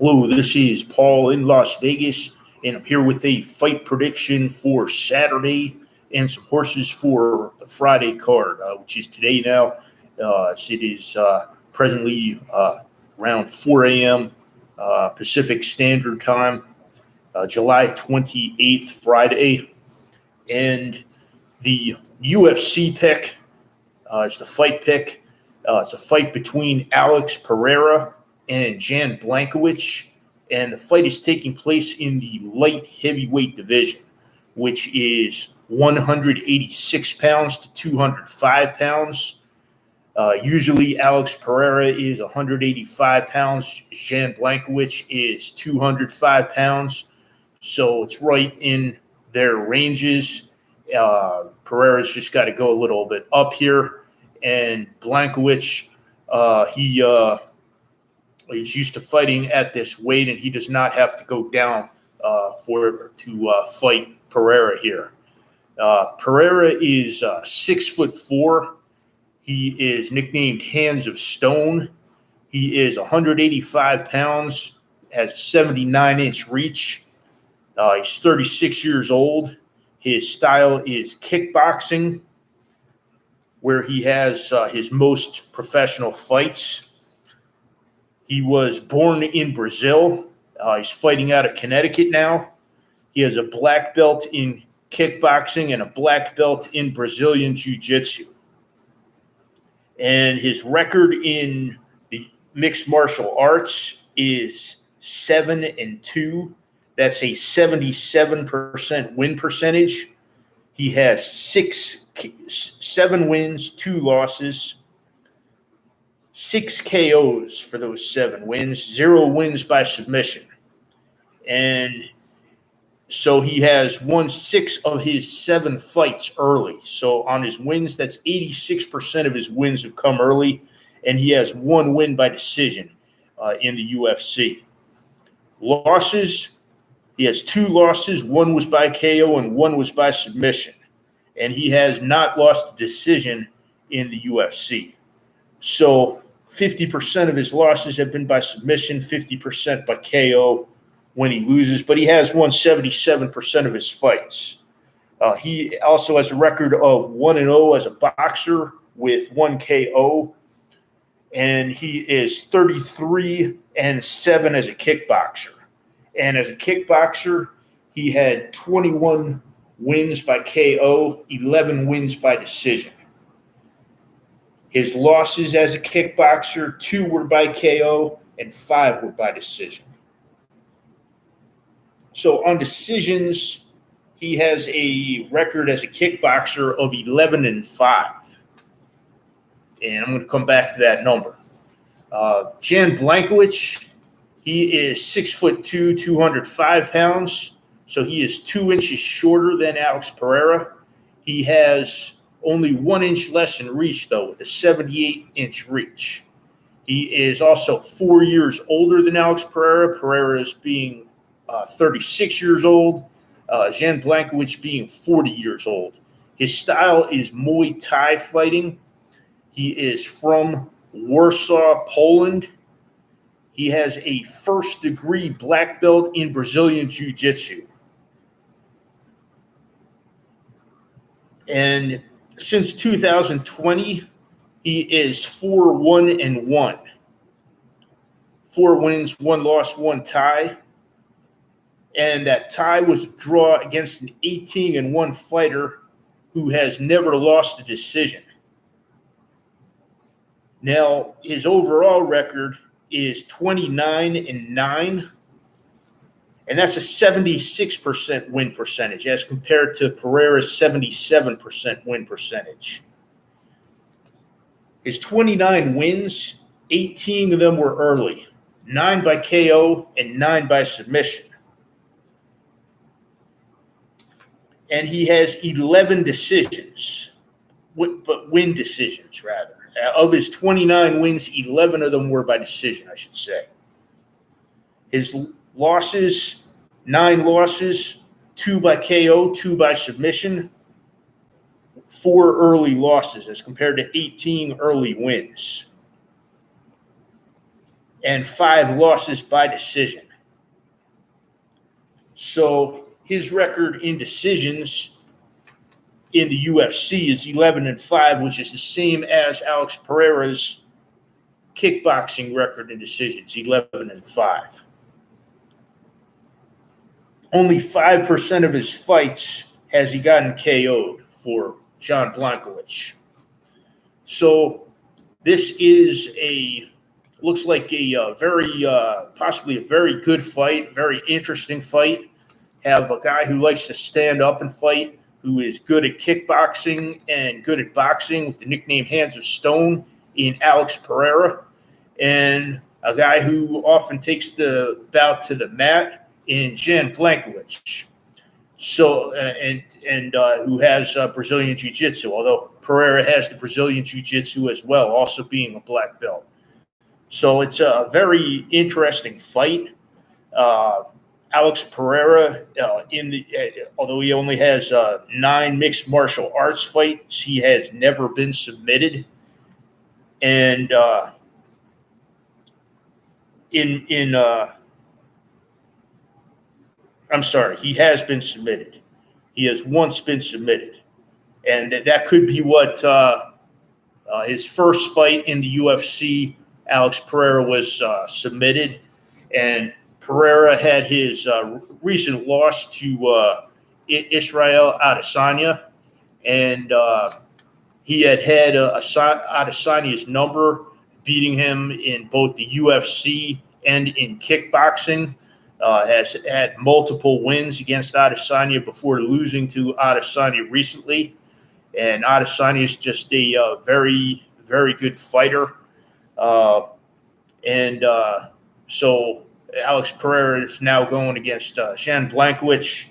Hello, this is Paul in Las Vegas, and I'm here with a fight prediction for Saturday and some horses for the Friday card, which is today now. It is presently around 4 a.m. Pacific Standard Time, July 28th, Friday. And the UFC pick is the fight pick. It's a fight between Alex Pereira and Jan Blachowicz, and the fight is taking place in the light heavyweight division, which is 186 pounds to 205 pounds. Usually Alex Pereira is 185 pounds. Jan Blachowicz is 205 pounds. So it's right in their ranges. Pereira's just got to go a little bit up here. And Blachowicz, he's used to fighting at this weight, and he does not have to go down to fight Pereira here. Pereira is 6'4". He is nicknamed Hands of Stone. He is 185 pounds, has a 79-inch reach. He's 36 years old. His style is kickboxing, where he has his most professional fights. He was born in Brazil. He's fighting out of Connecticut now. He has a black belt in kickboxing and a black belt in Brazilian Jiu-Jitsu. And his record in the mixed martial arts is 7-2. That's a 77% win percentage. He has 7 wins, 2 losses, 6 KOs for those 7 wins, 0 wins by submission. And so he has won 6 of his 7 fights early. So on his wins, that's 86% of his wins have come early, and he has 1 win by decision in the UFC. Losses, he has 2 losses. 1 was by KO and 1 was by submission. And he has not lost a decision in the UFC. So 50% of his losses have been by submission, 50% by KO when he loses, but he has won 77% of his fights. He also has a record of 1-0 as a boxer with 1 KO, and he is 33-7 as a kickboxer. And as a kickboxer, he had 21 wins by KO, 11 wins by decision. His losses as a kickboxer, 2 were by KO and 5 were by decision. So on decisions, he has a record as a kickboxer of 11-5. And I'm going to come back to that number. Jan Blachowicz, he is 6'2", 205 pounds. So he is 2 inches shorter than Alex Pereira. He has only 1 inch less in reach, though, with a 78-inch reach. He is also 4 years older than Alex Pereira. Pereira is being 36 years old. Jan Blachowicz being 40 years old. His style is Muay Thai fighting. He is from Warsaw, Poland. He has a first-degree black belt in Brazilian Jiu-Jitsu. And since 2020, he is 4-1-1. 4 wins, 1 loss, 1 tie. And that tie was a draw against an 18-1 fighter who has never lost a decision. Now, his overall record is 29-9. And that's a 76% win percentage as compared to Pereira's 77% win percentage. His 29 wins, 18 of them were early, 9 by KO and 9 by submission. And he has 11 decisions, but win decisions, rather. Of his 29 wins, 11 of them were by decision, I should say. His losses, 9 losses, 2 by KO, 2 by submission, 4 early losses as compared to 18 early wins. and 5 losses by decision. So his record in decisions in the UFC is 11-5, which is the same as Alex Pereira's kickboxing record in decisions, 11-5. Only 5% of his fights has he gotten KO'd for Jan Blachowicz. So this is looks like a very, possibly a very good fight, very interesting fight. Have a guy who likes to stand up and fight, who is good at kickboxing and good at boxing with the nickname Hands of Stone in Alex Pereira, and a guy who often takes the bout to the mat in Jan Blachowicz. So, and who has Brazilian Jiu-Jitsu, although Pereira has the Brazilian Jiu-Jitsu as well, also being a black belt. So it's a very interesting fight. Alex Pereira, although he only has 9 mixed martial arts fights, he has never been submitted. And I'm sorry, he has been submitted. He has once been submitted. And that could be what his first fight in the UFC, Alex Pereira was submitted. And Pereira had his recent loss to Israel Adesanya. And he had Adesanya's number, beating him in both the UFC and in kickboxing. Has had multiple wins against Adesanya before losing to Adesanya recently. And Adesanya is just a very, very good fighter. So Alex Pereira is now going against Jan Blachowicz.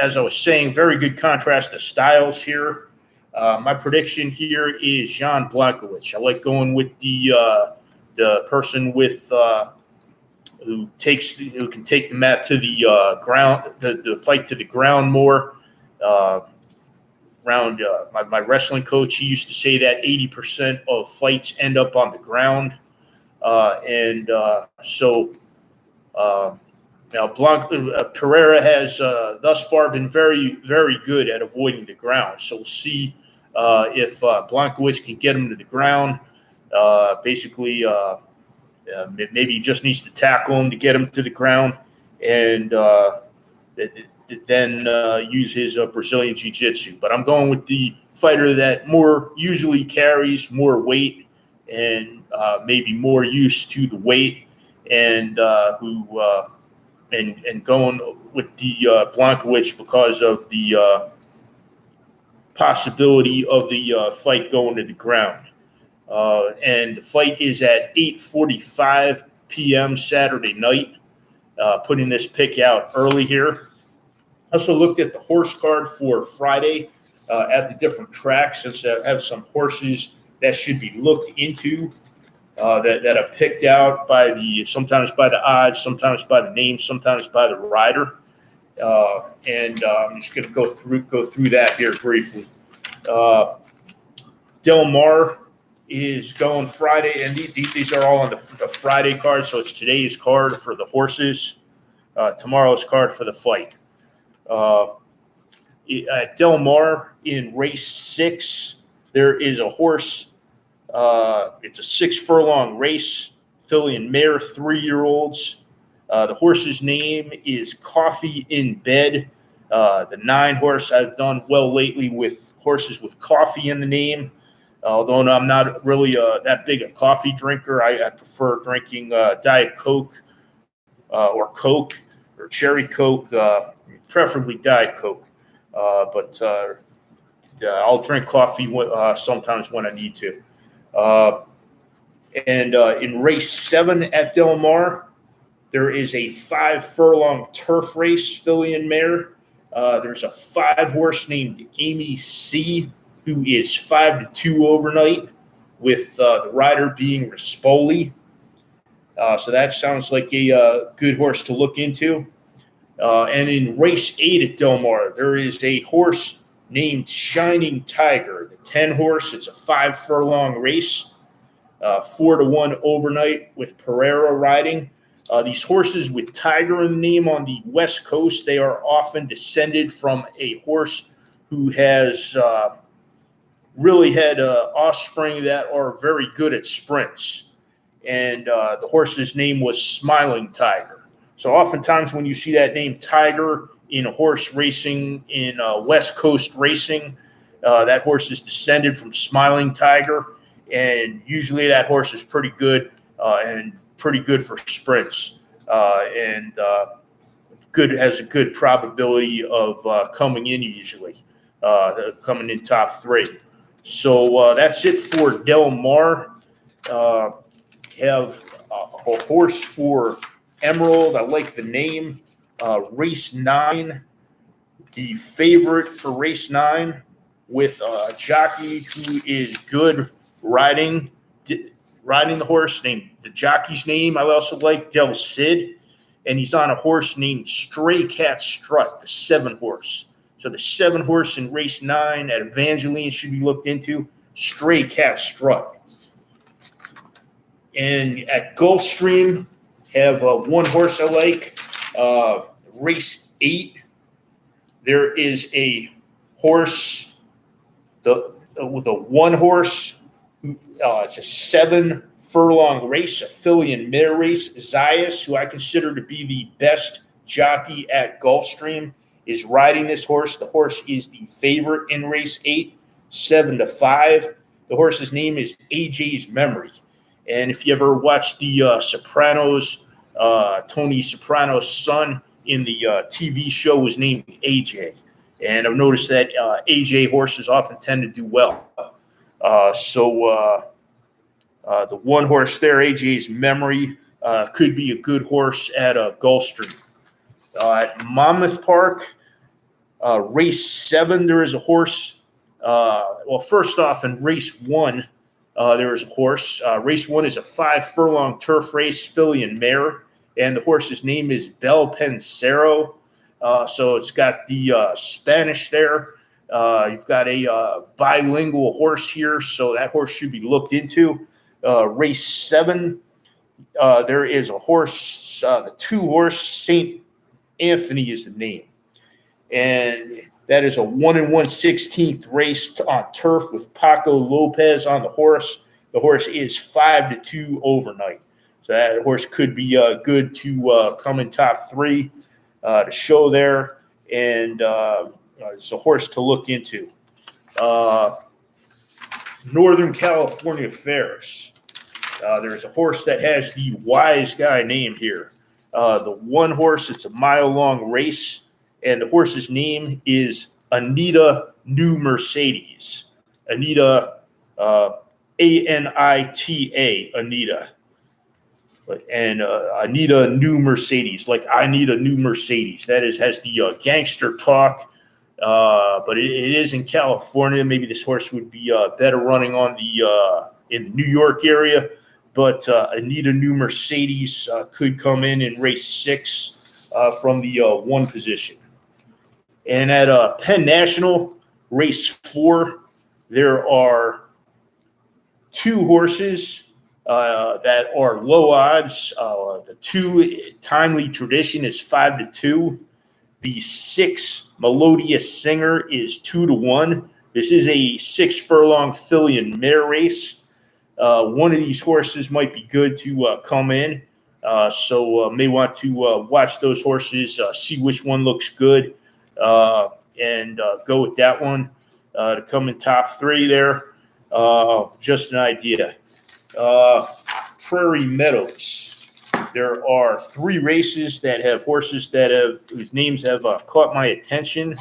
As I was saying, very good contrast to styles here. My prediction here is Jan Blachowicz. I like going with the person with who can take the mat to the ground, the fight to the ground more. My wrestling coach, he used to say that 80% of fights end up on the ground, Pereira has thus far been very, very good at avoiding the ground. So we'll see if Blachowicz can get him to the ground. Maybe he just needs to tackle him to get him to the ground, and then use his Brazilian Jiu-Jitsu. But I'm going with the fighter that more usually carries more weight and maybe more used to the weight, and going with the Blachowicz because of the possibility of the fight going to the ground. And the fight is at 8:45 p.m. Saturday night. Putting this pick out early here. Also looked at the horse card for Friday at the different tracks, since I have some horses that should be looked into that are picked out sometimes by the odds, sometimes by the name, sometimes by the rider. I'm just going to go through that here briefly. Del Mar is going Friday, and these are all on the Friday card, so it's today's card for the horses, tomorrow's card for the fight. At Del Mar in race 6, there is a horse. It's a 6-furlong race, filly and mare, 3-year-olds. The horse's name is Coffee in Bed. The 9 horse, I've done well lately with horses with coffee in the name. Although I'm not really that big a coffee drinker, I prefer drinking Diet Coke or Coke or Cherry Coke, preferably Diet Coke. But I'll drink coffee sometimes when I need to. In race 7 at Del Mar, there is a 5-furlong turf race, filly and mare. There's a 5-horse named Amy C, who is 5-2 overnight, with the rider being Rispoli. So that sounds like a good horse to look into. And in race 8 at Del Mar, there is a horse named Shining Tiger, the 10 horse. It's a 5-furlong race. 4-1 overnight with Prairie riding. These horses with Tiger in the name on the West Coast, they are often descended from a horse who has really had offspring that are very good at sprints. And the horse's name was Smiling Tiger. So oftentimes when you see that name Tiger in a horse racing in West Coast racing, that horse is descended from Smiling Tiger. And usually that horse is pretty good and pretty good for sprints, and has a good probability of coming in usually, coming in top 3. So that's it for Del Mar. Have a horse for Emerald. I like the name. Race 9, the favorite for race 9 with a jockey who is good riding the horse. Named the jockey's name I also like, Del Cid, and he's on a horse named Stray Cat Strut, the 7 horse. So the 7 horse in race 9 at Evangeline should be looked into, Stray Cat Strut. And at Gulfstream, have one horse I like, race 8. There is a horse, with a 1 horse. It's a 7 furlong race, a filly and mare race. Zayas, who I consider to be the best jockey at Gulfstream, is riding this horse. The horse is the favorite in race 8, 7-5. The horse's name is AJ's Memory. And if you ever watched the Sopranos, Tony Soprano's son in the TV show was named AJ. And I've noticed that AJ horses often tend to do well. So the 1 horse there, AJ's Memory, could be a good horse at Gulfstream. At Monmouth Park, race 7, there is a horse. Well, first off, in race 1, there is a horse. Race 1 is a 5 furlong turf race, filly and mare, and the horse's name is Bel Pensero. So it's got the Spanish there. You've got a bilingual horse here, so that horse should be looked into. Race 7, there is a horse, the 2 horse, St. Anthony is the name. And that is a 1 1/16 race on turf with Paco Lopez on the horse. The horse is 5-2 overnight. So that horse could be good to come in top 3 to show there. And it's a horse to look into. Northern California Fairs. There's a horse that has the Wise Guy name here. The 1 horse, it's a mile-long race, and the horse's name is Anita New Mercedes. Anita, Anita, Anita. And Anita New Mercedes, like I need a new Mercedes. That has the gangster talk, but it is in California. Maybe this horse would be better running on the in the New York area. But Anita New Mercedes could come in race 6 from the 1 position. And at Penn National, race 4, there are 2 horses that are low odds. The 2 Timely Tradition is 5-2. The 6 Melodious Singer is 2-1. This is a 6 furlong filly and mare race. One of these horses might be good to come in. So may want to watch those horses, see which one looks good, and go with that one to come in top 3 there. Just an idea. Prairie Meadows. There are 3 races that have horses whose names have caught my attention.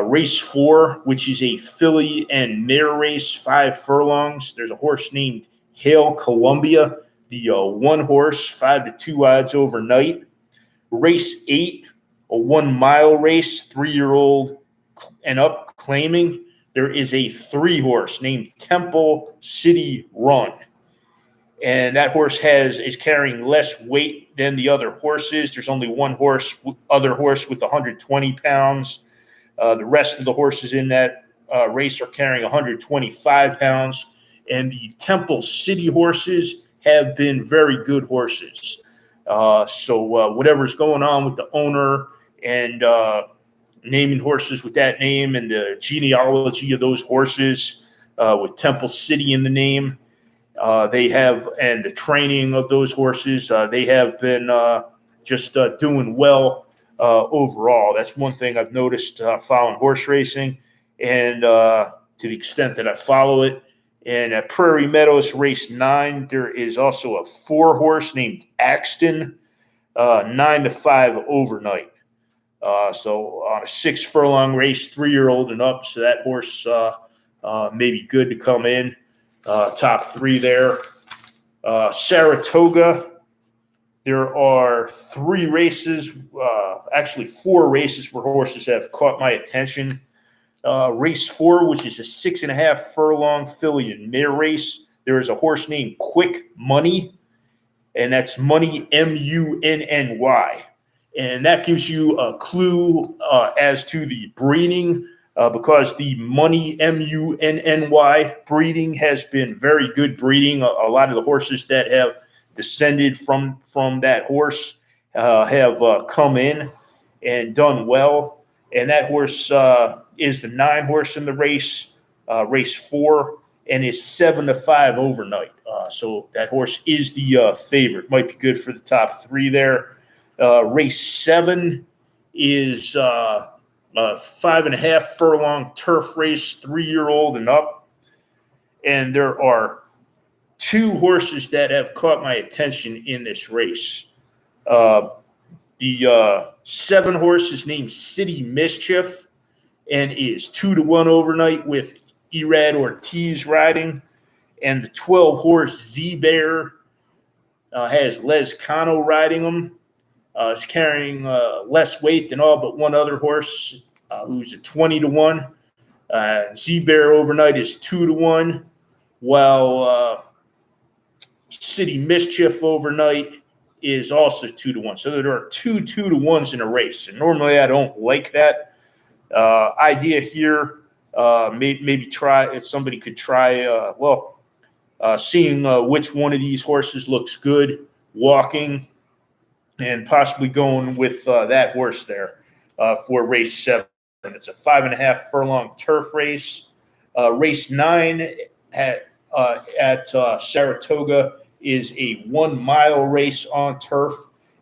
Race 4, which is a filly and mare race, 5 furlongs. There's a horse named Hail Columbia, the 1 horse, 5-2 odds overnight. Race 8, a 1 mile race, 3-year-old and up claiming. There is a 3 horse named Temple City Run. And that horse is carrying less weight than the other horses. There's only 1 other horse with 120 pounds. The rest of the horses in that race are carrying 125 pounds. and the Temple City horses have been very good horses. So whatever's going on with the owner and naming horses with that name and the genealogy of those horses with Temple City in the name, they have, and the training of those horses, they have been just doing well overall. That's one thing I've noticed following horse racing, and to the extent that I follow it. And at Prairie Meadows race 9, there is also a 4-horse named Axton, 9-5 overnight. So on a 6-furlong race, 3-year-old and up. So that horse may be good to come in. Top 3 there. Saratoga, there are 3 races, actually 4 races where horses have caught my attention. Race 4, which is a 6.5 furlong filly and mare race. There is a horse named Quick Money, and that's Money, Munny. And that gives you a clue as to the breeding, because the Money, Munny breeding has been very good breeding. A lot of the horses that have descended from that horse have come in and done well. And that horse is the 9 horse in the race, race 4, and is 7-5 overnight. So that horse is the favorite. Might be good for the top 3 there. Race 7 is a 5.5 furlong turf race, 3-year-old and up. And there are 2 horses that have caught my attention in this race. The 7 horse is named City Mischief and is 2-1 overnight with Erad Ortiz riding. And the 12 horse Z-Bear has Les Cano riding him. It's carrying less weight than all but one other horse who's at 20-1. Z-Bear overnight is 2-1, while City Mischief overnight is also 2-1. So there are 2 2-1s in a race. And normally I don't like that idea here. Maybe try, if somebody could try, seeing which one of these horses looks good walking, and possibly going with that horse there for race 7. It's a 5.5 furlong turf race. Race 9 at Saratoga is a 1-mile race on turf,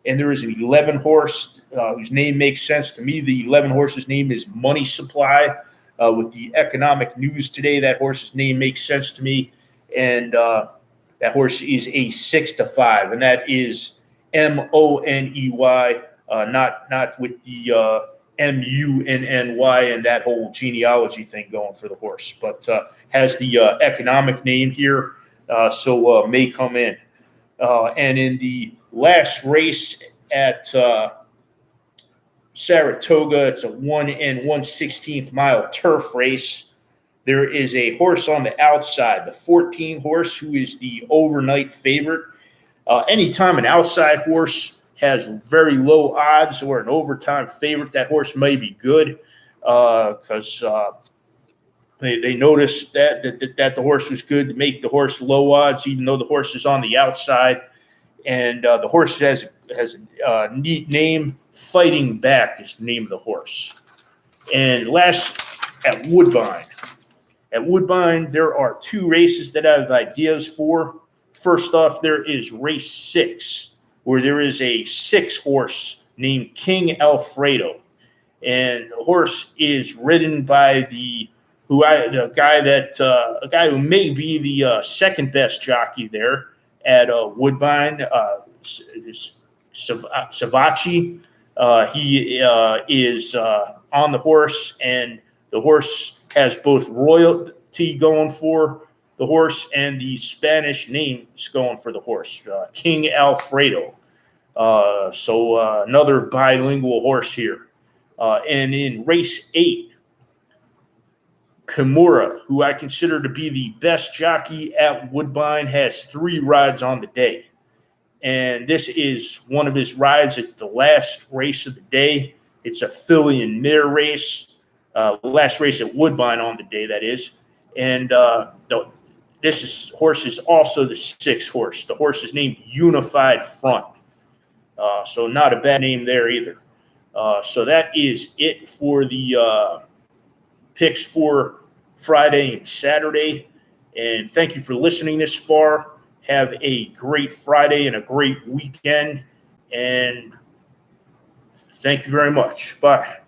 and there is an 11 horse whose name makes sense to me. The 11 horse's name is Money Supply. With the economic news today, that horse's name makes sense to me, and that horse is a 6-5, and that is Money, not with the Munny and that whole genealogy thing going for the horse, but has the economic name here, so may come in. And in the last race at Saratoga, it's a 1 1/16 mile turf race. There is a horse on the outside, the 14 horse, who is the overnight favorite. Anytime an outside horse has very low odds or an overtime favorite, that horse may be good, because they noticed that the horse was good to make the horse low odds, even though the horse is on the outside. And the horse has a neat name. Fighting Back is the name of the horse. And last, at Woodbine. At Woodbine, there are 2 races that I have ideas for. First off, there is race 6, where there is a 6 horse named King Alfredo. And the horse is ridden by a guy who may be the second best jockey there at Woodbine, Savachi. He is on the horse, and the horse has both royalty going for the horse and the Spanish names going for the horse, King Alfredo. So another bilingual horse here. And in race 8, Kimura, who I consider to be the best jockey at Woodbine, has 3 rides on the day. And this is one of his rides. It's the last race of the day. It's a filly and mare race, last race at Woodbine on the day, that is. And horse is also the 6th horse. The horse is named Unified Front. So not a bad name there either. So that is it for the picks for Friday and Saturday. And thank you for listening this far. Have a great Friday and a great weekend. And thank you very much. Bye.